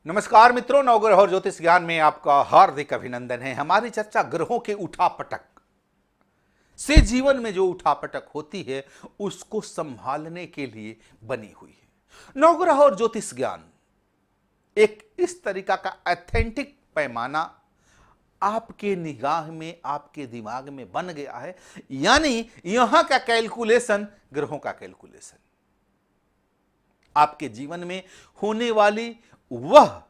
नमस्कार मित्रों, नवग्रह और ज्योतिष ज्ञान में आपका हार्दिक अभिनंदन है। हमारी चर्चा ग्रहों के उठापटक से जीवन में जो उठापटक होती है उसको संभालने के लिए बनी हुई है। नवग्रह और ज्योतिष ज्ञान एक इस तरीका का ऑथेंटिक पैमाना आपके निगाह में, आपके दिमाग में बन गया है। यानी यहां का कैलकुलेशन ग्रहों का कैलकुलेशन, आपके जीवन में होने वाली वह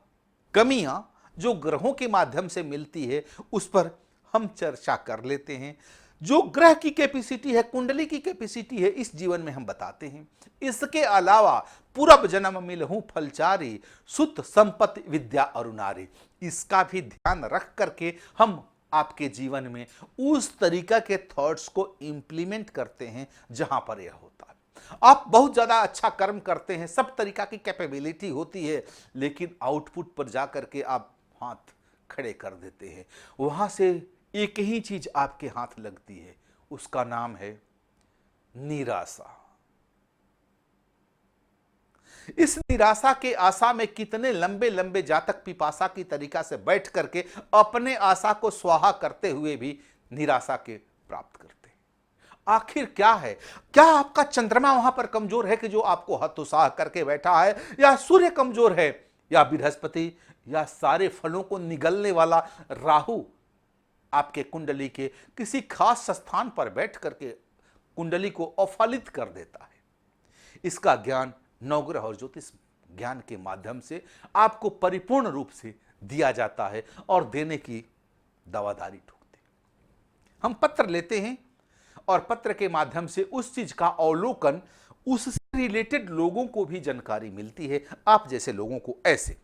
कमियां जो ग्रहों के माध्यम से मिलती है उस पर हम चर्चा कर लेते हैं। जो ग्रह की कैपेसिटी है, कुंडली की कैपेसिटी है, इस जीवन में हम बताते हैं। इसके अलावा पूरब जन्म मिलहूं फलचारी, सुत संपत्ति विद्या अरुणारी, इसका भी ध्यान रख करके हम आपके जीवन में उस तरीका के थॉट्स को इंप्लीमेंट करते हैं जहां पर यह होता है। आप बहुत ज्यादा अच्छा कर्म करते हैं, सब तरीका की कैपेबिलिटी होती है, लेकिन आउटपुट पर जाकर के आप हाथ खड़े कर देते हैं। वहां से एक ही चीज आपके हाथ लगती है, उसका नाम है निराशा। इस निराशा के आशा में कितने लंबे लंबे जातक पिपासा की तरीका से बैठ करके अपने आशा को स्वाहा करते हुए भी निराशा के प्राप्त करते। आखिर क्या है? क्या आपका चंद्रमा वहां पर कमजोर है कि जो आपको हतोत्साह करके बैठा है, या सूर्य कमजोर है, या बृहस्पति, या सारे फलों को निगलने वाला राहु आपके कुंडली के किसी खास स्थान पर बैठ करके कुंडली को अफलित कर देता है? इसका ज्ञान नवग्रह और ज्योतिष ज्ञान के माध्यम से आपको परिपूर्ण रूप से दिया जाता है और देने की दावादारी ठोकते हैं। हम पत्र लेते हैं और पत्र के माध्यम से उस चीज का अवलोकन, उससे रिलेटेड लोगों को भी जानकारी मिलती है। आप जैसे लोगों को ऐसे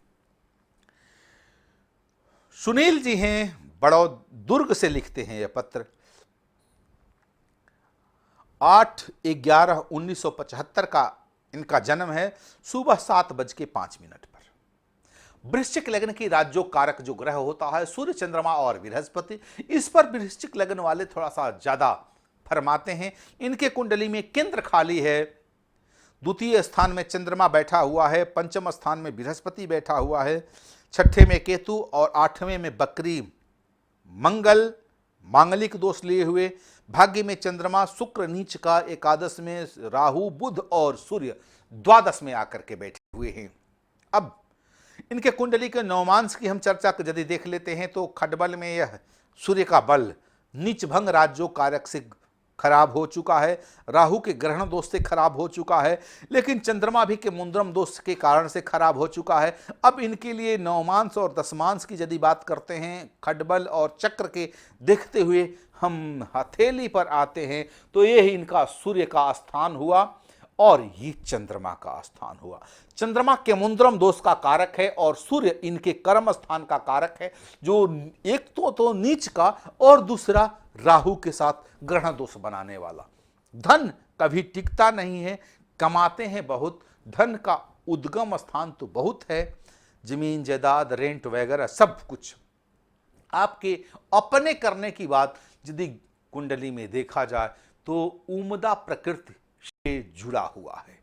सुनील जी हैं, बड़ौदुर्ग से लिखते हैं यह पत्र। 8/11/1975 का इनका जन्म है, सुबह 7:05 पर। वृश्चिक लग्न की राज्यों कारक जो ग्रह होता है सूर्य, चंद्रमा और बृहस्पति, इस पर वृश्चिक लग्न वाले थोड़ा सा ज्यादा फरमाते हैं। इनके कुंडली में केंद्र खाली है, द्वितीय स्थान में चंद्रमा बैठा हुआ है, पंचम स्थान में बृहस्पति बैठा हुआ है, छठे में केतु और आठवें में बकरी मंगल मांगलिक दोष लिए हुए, भाग्य में चंद्रमा, शुक्र नीच का, एकादश में राहु, बुध और सूर्य द्वादश में आकर के बैठे हुए हैं। अब इनके कुंडली के नवमांश की हम चर्चा यदि देख लेते हैं तो खडबल में यह सूर्य का बल नीच भंग राज्यों कारक से खराब हो चुका है, राहु के ग्रहण दोष से खराब हो चुका है, लेकिन चंद्रमा भी के मुंद्रम दोष के कारण से खराब हो चुका है। अब इनके लिए नवमांश और दशमांश की यदि बात करते हैं, खडबल और चक्र के देखते हुए हम हथेली पर आते हैं तो ये ही इनका सूर्य का स्थान हुआ और ये चंद्रमा का स्थान हुआ। चंद्रमा के मुंद्रम दोष का कारक है और सूर्य इनके कर्म स्थान का कारक है, जो एक तो नीच का और दूसरा राहु के साथ ग्रहण दोष बनाने वाला। धन कभी टिकता नहीं है, कमाते हैं बहुत, धन का उद्गम स्थान तो बहुत है, जमीन जायदाद रेंट वगैरह सब कुछ आपके अपने करने की बात यदि कुंडली में देखा जाए तो उम्दा प्रकृति से जुड़ा हुआ है।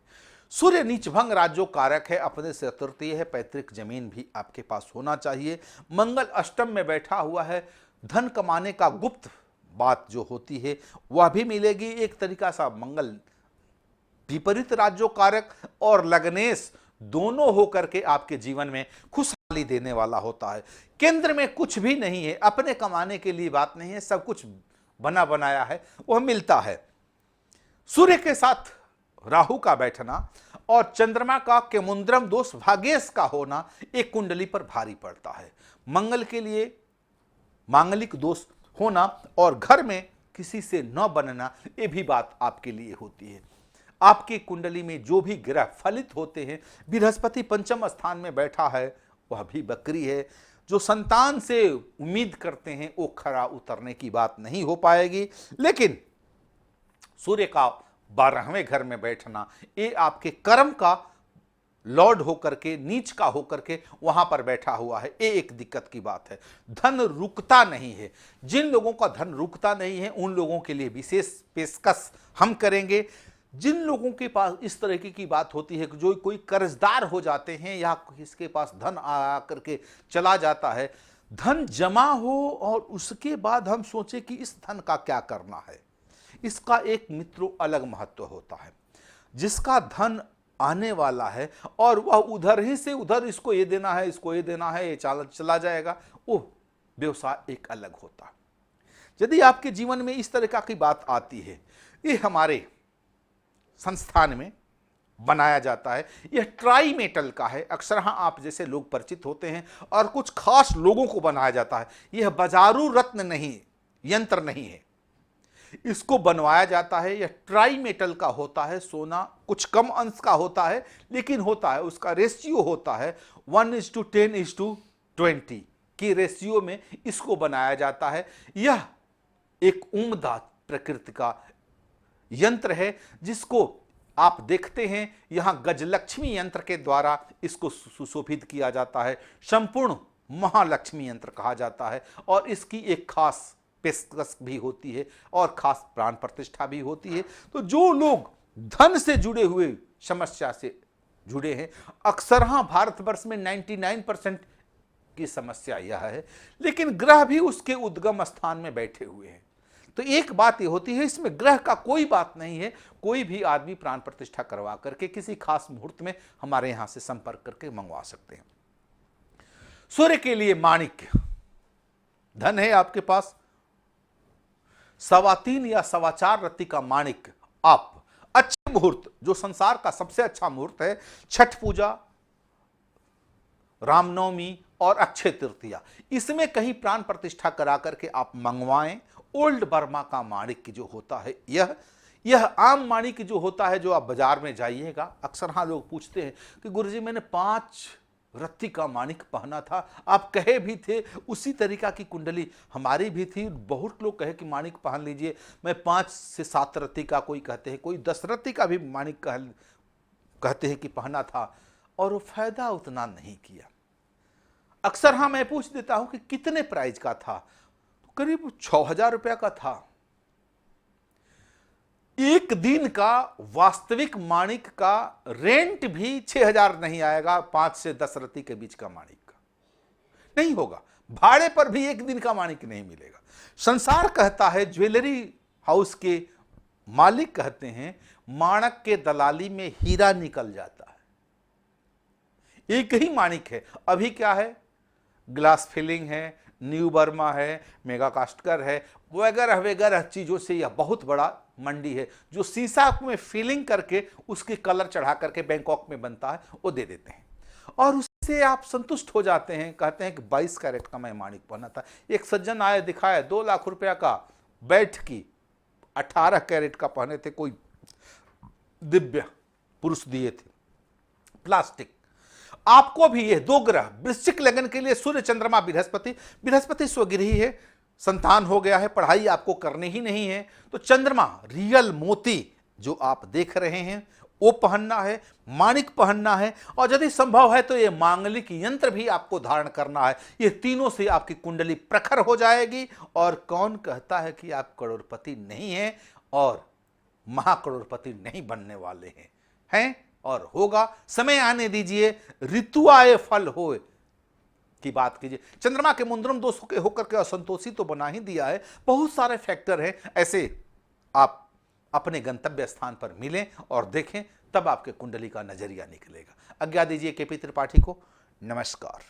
सूर्य नीचभंग राज्यों कारक है, अपने से तृतीय है, पैतृक जमीन भी आपके पास होना चाहिए। मंगल अष्टम में बैठा हुआ है, धन कमाने का गुप्त बात जो होती है वह भी मिलेगी। एक तरीका सा मंगल विपरीत राज्यों कारक और लग्नेश दोनों होकर के आपके जीवन में खुशहाली देने वाला होता है। केंद्र में कुछ भी नहीं है, अपने कमाने के लिए बात नहीं है, सब कुछ बना बनाया है वह मिलता है। सूर्य के साथ राहु का बैठना और चंद्रमा का केमुंद्रम दोष भाग्येश का होना एक कुंडली पर भारी पड़ता है। मंगल के लिए मांगलिक दोष होना और घर में किसी से न बनना, ये भी बात आपके लिए होती है। आपकी कुंडली में जो भी ग्रह फलित होते हैं, बृहस्पति पंचम स्थान में बैठा है वह भी बकरी है, जो संतान से उम्मीद करते हैं वो खरा उतरने की बात नहीं हो पाएगी। लेकिन सूर्य का 12वें घर में बैठना ये आपके कर्म का लॉर्ड होकर के, नीच का होकर के वहां पर बैठा हुआ है, ये एक दिक्कत की बात है। धन रुकता नहीं है, जिन लोगों का धन रुकता नहीं है उन लोगों के लिए विशेष पेशकश हम करेंगे। जिन लोगों के पास इस तरह की बात होती है कि जो कोई कर्जदार हो जाते हैं या किसके पास धन आ करके चला जाता है, धन जमा हो और उसके बाद हम सोचें कि इस धन का क्या करना है, इसका एक मित्रों अलग महत्व होता है। जिसका धन आने वाला है और वह उधर ही से उधर इसको ये देना है, इसको ये देना है, ये चला जाएगा, वो व्यवसाय एक अलग होता है। यदि आपके जीवन में इस तरह की बात आती है, ये हमारे संस्थान में बनाया जाता है, यह ट्राई मेटल का है। अक्सर हाँ आप जैसे लोग परिचित होते हैं और कुछ खास लोगों को बनाया जाता है। यह बाजारू रत्न नहीं, यंत्र नहीं है, इसको बनवाया जाता है। यह ट्राई मेटल का होता है, सोना कुछ कम अंश का होता है लेकिन होता है, उसका रेशियो होता है 1:10:20 की रेशियो में इसको बनाया जाता है। यह एक उम्दा प्रकृति का यंत्र है जिसको आप देखते हैं यहां गजलक्ष्मी यंत्र के द्वारा इसको सुशोभित किया जाता है, संपूर्ण महालक्ष्मी यंत्र कहा जाता है। और इसकी एक खास पेशकश भी होती है और खास प्राण प्रतिष्ठा भी होती है। तो जो लोग धन से जुड़े हुए समस्या से जुड़े हैं, अक्सर हाँ भारतवर्ष में 99% की समस्या यह है, लेकिन ग्रह भी उसके उद्गम स्थान में बैठे हुए हैं। तो एक बात ये होती है, इसमें ग्रह का कोई बात नहीं है, कोई भी आदमी प्राण प्रतिष्ठा करवा करके किसी खास मुहूर्त में हमारे यहां से संपर्क करके मंगवा सकते हैं। सूर्य के लिए माणिक्य, धन है आपके पास 3.25 या 4.25 रत्ती का माणिक्य, आप अच्छे मुहूर्त, जो संसार का सबसे अच्छा मुहूर्त है, छठ पूजा, रामनवमी और अक्षय तृतीया, इसमें कहीं प्राण प्रतिष्ठा करा करके आप मंगवाएं। ओल्ड बर्मा का माणिक्य जो होता है, यह आम माणिक्य जो होता है, जो आप बाजार में जाइएगा, अक्सर हाँ लोग पूछते हैं कि गुरुजी मैंने 5 रत्ती का माणिक्य पहना था, आप कहे भी थे उसी तरीका की कुंडली हमारी भी थी, बहुत लोग कहे कि माणिक्य पहन लीजिए। मैं 5 से 7 रत्ती का, कोई कहते हैं, कोई 10 रत्ती का भी माणिक्य कहते हैं कि पहना था, और वो फायदा उतना नहीं किया। अक्सर हाँ मैं पूछ देता हूं कि कितने प्राइस का था, तो करीब 6,000 रुपया का था। एक दिन का वास्तविक माणिक का रेंट भी 6,000 नहीं आएगा, 5 से 10 रत्ती के बीच का माणिक का नहीं होगा। भाड़े पर भी एक दिन का माणिक नहीं मिलेगा। संसार कहता है, ज्वेलरी हाउस के मालिक कहते हैं, माणक के दलाली में हीरा निकल जाता है। एक ही माणिक है, अभी क्या है, ग्लास फिलिंग है, न्यू बर्मा है, मेगा कास्टकर है, वगैरह वगैरह चीज़ों से यह बहुत बड़ा मंडी है, जो शीशा में फिलिंग करके उसके कलर चढ़ा करके बैंकॉक में बनता है, वो दे देते हैं और उससे आप संतुष्ट हो जाते हैं। कहते हैं कि 22 कैरेट का मैं माणिक पहना था। एक सज्जन आया, दिखाया 2 लाख रुपया का, बैठ की 18 कैरेट का पहने थे, कोई दिव्य पुरुष दिए थे, प्लास्टिक। आपको भी ये 2 ग्रह वृश्चिक लगन के लिए, सूर्य चंद्रमा बृहस्पति स्वगृही है, संतान हो गया है, पढ़ाई आपको करनी ही नहीं है, तो चंद्रमा रियल मोती जो आप देख रहे हैं वो पहनना है, माणिक पहनना है, और यदि संभव है तो ये मांगलिक यंत्र भी आपको धारण करना है। ये तीनों से आपकी कुंडली प्रखर हो जाएगी। और कौन कहता है कि आप करोड़पति नहीं हैं और महाकरोड़पति नहीं बनने वाले हैं और होगा। समय आने दीजिए, ऋतु आए फल होए की बात कीजिए। चंद्रमा के मुंद्रम दोष के होकर के असंतोषी तो बना ही दिया है, बहुत सारे फैक्टर हैं ऐसे। आप अपने गंतव्य स्थान पर मिलें और देखें, तब आपके कुंडली का नजरिया निकलेगा। आज्ञा दीजिए केपी त्रिपाठी को। नमस्कार।